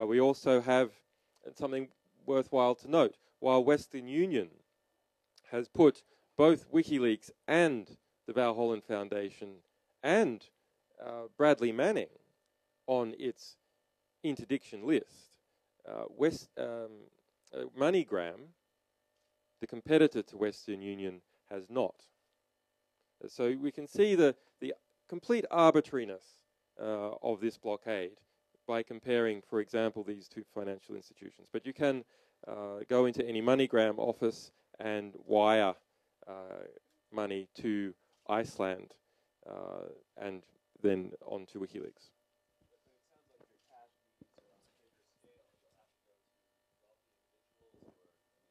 We also have something worthwhile to note. While Western Union has put both WikiLeaks and the Val Holland Foundation and Bradley Manning on its interdiction list, MoneyGram, the competitor to Western Union, has not. So we can see the complete arbitrariness of this blockade by comparing, for example, these two financial institutions. But you can go into any MoneyGram office and wire money to Iceland and then on to WikiLeaks.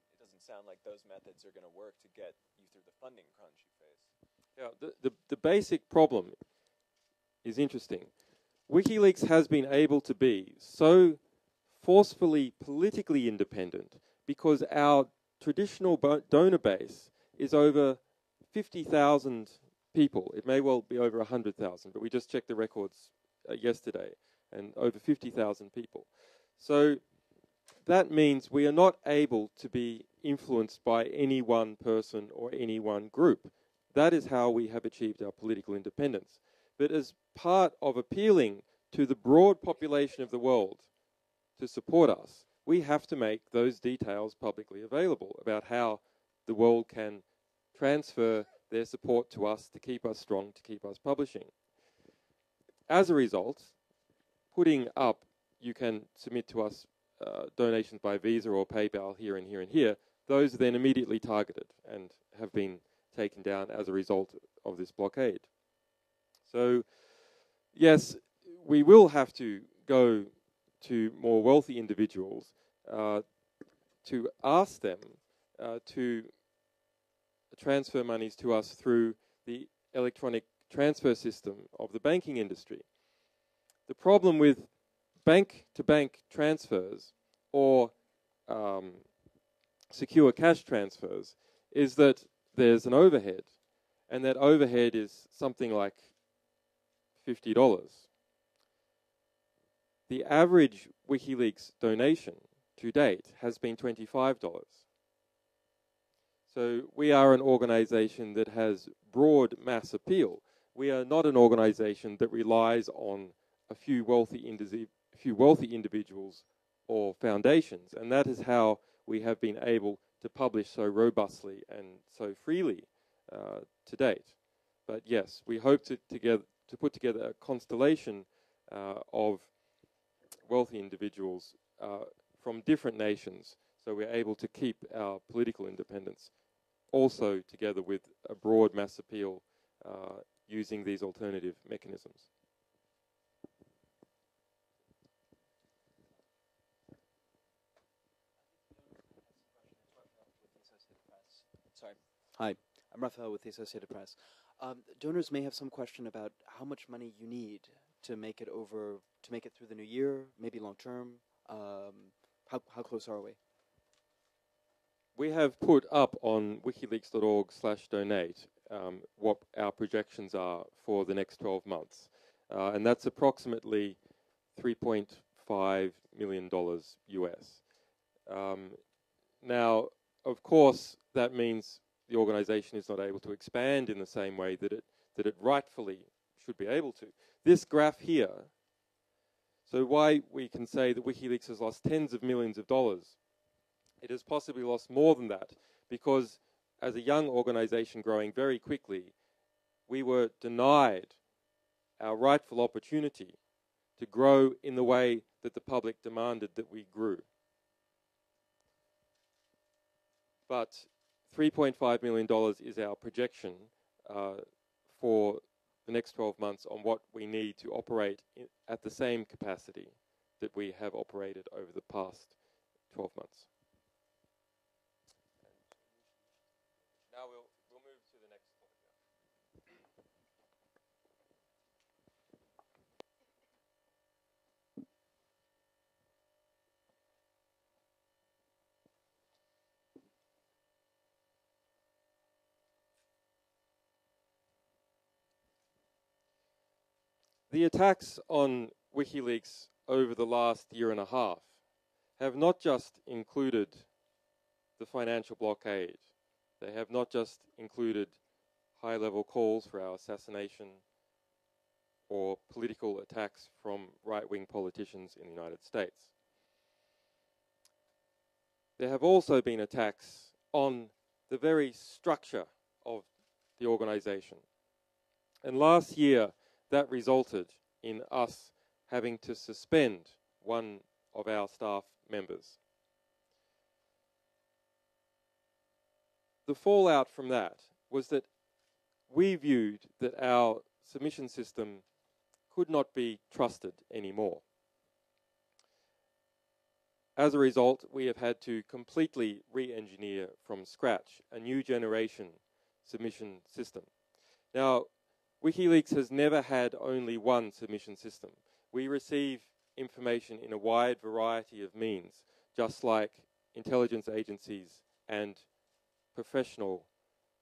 It doesn't sound like those methods are going to work to get you through the funding crunch you face. Yeah, the basic problem is interesting. WikiLeaks has been able to be so forcefully politically independent because our traditional donor base is over 50,000 people. It may well be over 100,000, but we just checked the records yesterday, and over 50,000 people. So that means we are not able to be influenced by any one person or any one group. That is how we have achieved our political independence. But as part of appealing to the broad population of the world to support us, we have to make those details publicly available about how the world can transfer their support to us to keep us strong, to keep us publishing. As a result, putting up, you can submit to us donations by Visa or PayPal here and here and here. Those are then immediately targeted and have been taken down as a result of this blockade. So, yes, we will have to go to more wealthy individuals to ask them to transfer monies to us through the electronic transfer system of the banking industry. The problem with bank-to-bank transfers or secure cash transfers is that there's an overhead, and that overhead is something like $50. The average WikiLeaks donation to date has been $25. So we are an organization that has broad mass appeal. We are not an organization that relies on a few wealthy individuals or foundations, and that is how we have been able to publish so robustly and so freely to date. But yes, we hope to put together a constellation of wealthy individuals from different nations, so we're able to keep our political independence, also together with a broad mass appeal using these alternative mechanisms. Sorry. Hi, I'm Raphael with the Associated Press. Donors may have some question about how much money you need to make it through the new year, maybe long term. How close are we? We have put up on wikileaks.org/donate what our projections are for the next 12 months. And that's approximately $3.5 million US. Now, of course, that means the organization is not able to expand in the same way that it rightfully should be able to. This graph here, so why we can say that WikiLeaks has lost tens of millions of dollars, it has possibly lost more than that, because as a young organization growing very quickly, we were denied our rightful opportunity to grow in the way that the public demanded that we grew. But $3.5 million is our projection for the next 12 months on what we need to operate at the same capacity that we have operated over the past 12 months. Now we'll move to the next topic. The attacks on WikiLeaks over the last year and a half have not just included the financial blockade. They have not just included high-level calls for our assassination or political attacks from right-wing politicians in the United States. There have also been attacks on the very structure of the organization. And last year, that resulted in us having to suspend one of our staff members. The fallout from that was that we viewed that our submission system could not be trusted anymore. As a result, we have had to completely re-engineer from scratch a new generation submission system. Now, WikiLeaks has never had only one submission system. We receive information in a wide variety of means, just like intelligence agencies and professional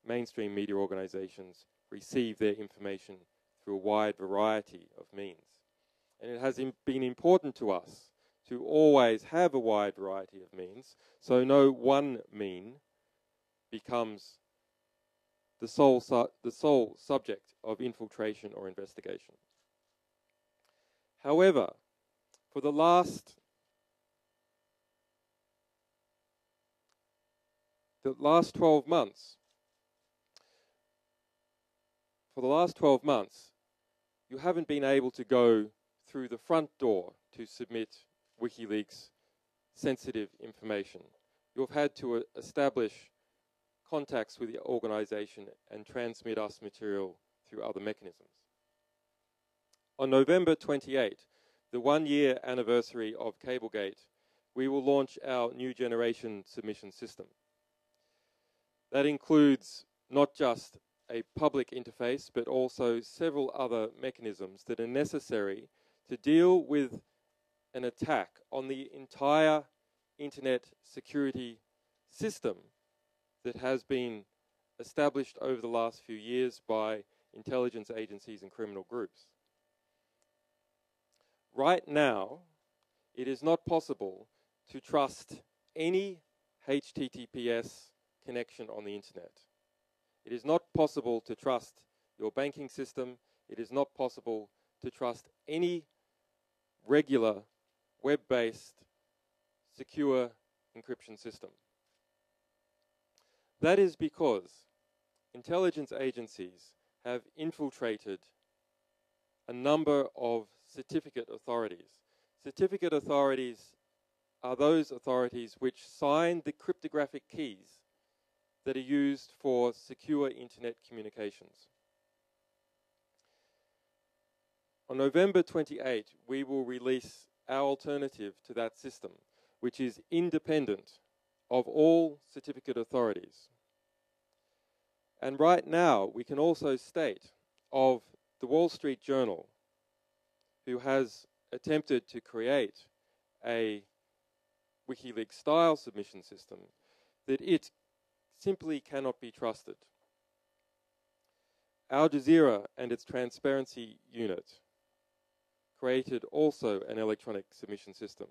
mainstream media organizations receive their information through a wide variety of means. And it has been important to us to always have a wide variety of means, so no one mean becomes the sole subject of infiltration or investigation. However, for the last 12 months, you haven't been able to go through the front door to submit WikiLeaks sensitive information. You've had to establish contacts with the organization and transmit us material through other mechanisms. On November 28, the 1-year anniversary of Cablegate, we will launch our new generation submission system. That includes not just a public interface, but also several other mechanisms that are necessary to deal with an attack on the entire internet security system that has been established over the last few years by intelligence agencies and criminal groups. Right now, it is not possible to trust any HTTPS connection on the internet. It is not possible to trust your banking system. It is not possible to trust any regular web-based secure encryption system. That is because intelligence agencies have infiltrated a number of certificate authorities. Certificate authorities are those authorities which sign the cryptographic keys that are used for secure internet communications. On November 28, we will release our alternative to that system, which is independent of all certificate authorities. And right now, we can also state of the Wall Street Journal, who has attempted to create a WikiLeaks-style submission system, that it simply cannot be trusted. Al Jazeera and its transparency unit created also an electronic submission system,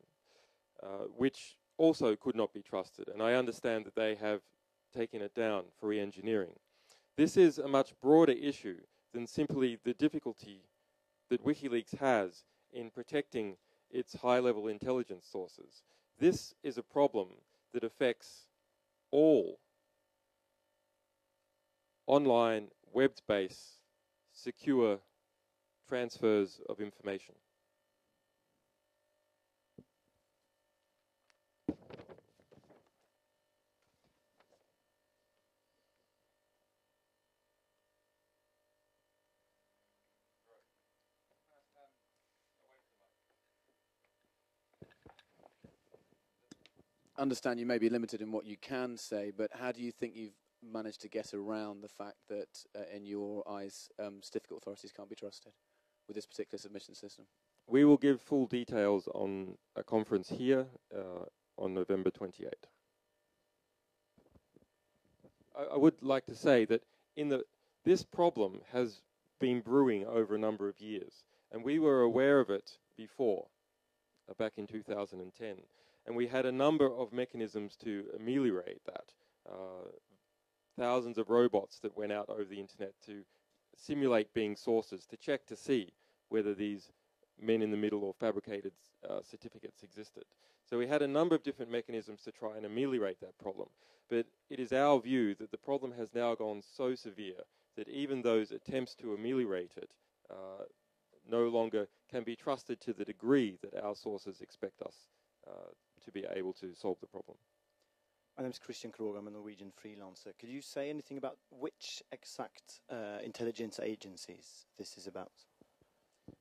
which also could not be trusted. And I understand that they have taken it down for re-engineering. This is a much broader issue than simply the difficulty that WikiLeaks has in protecting its high-level intelligence sources. This is a problem that affects all online, web-based, secure transfers of information. Understand you may be limited in what you can say, but how do you think you've managed to get around the fact that, in your eyes, certificate authorities can't be trusted with this particular submission system? We will give full details on a conference here on November 28. I would like to say that this problem has been brewing over a number of years, and we were aware of it before. back in 2010. And we had a number of mechanisms to ameliorate that. Thousands of robots that went out over the internet to simulate being sources, to check to see whether these men in the middle or fabricated certificates existed. So we had a number of different mechanisms to try and ameliorate that problem. But it is our view that the problem has now gone so severe that even those attempts to ameliorate it no longer can be trusted to the degree that our sources expect us to be able to solve the problem. My name is Christian Krog. I'm a Norwegian freelancer. Could you say anything about which exact intelligence agencies this is about?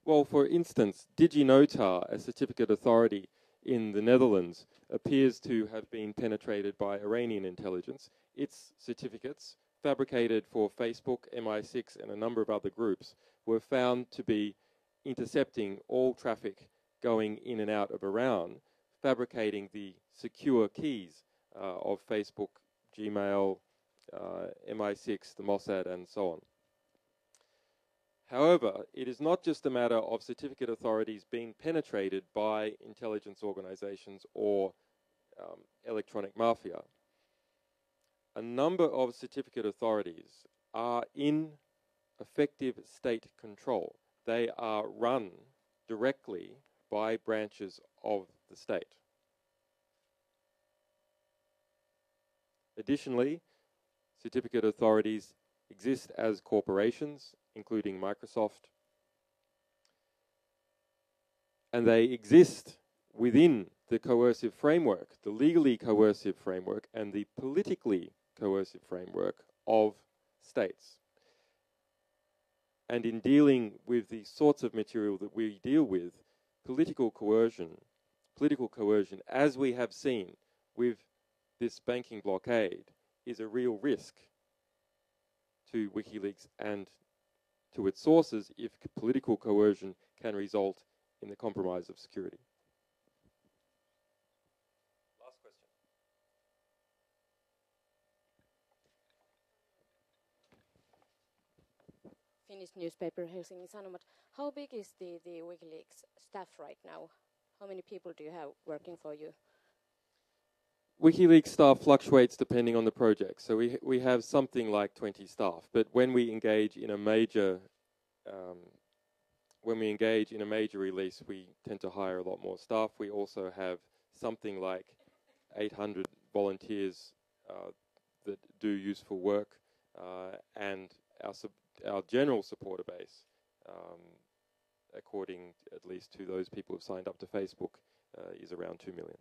Well, for instance, DigiNotar, a certificate authority in the Netherlands, appears to have been penetrated by Iranian intelligence. Its certificates, fabricated for Facebook, MI6, and a number of other groups, were found to be intercepting all traffic going in and out of Iran, fabricating the secure keys of Facebook, Gmail, MI6, the Mossad, and so on. However, it is not just a matter of certificate authorities being penetrated by intelligence organizations or electronic mafia. A number of certificate authorities are in effective state control. They are run directly by branches of the state. Additionally, certificate authorities exist as corporations, including Microsoft, and they exist within the coercive framework, the legally coercive framework, and the politically coercive framework of states. And in dealing with the sorts of material that we deal with, political coercion, as we have seen with this banking blockade, is a real risk to WikiLeaks and to its sources if political coercion can result in the compromise of security. Last question. Finnish newspaper Helsingin Sanomat. How big is the WikiLeaks staff right now? How many people do you have working for you? WikiLeaks staff fluctuates depending on the project. So we have something like 20 staff. But when we engage in a major release, we tend to hire a lot more staff. We also have something like 800 volunteers that do useful work, and our general supporter base, according at least to those people who've signed up to Facebook, is around 2 million.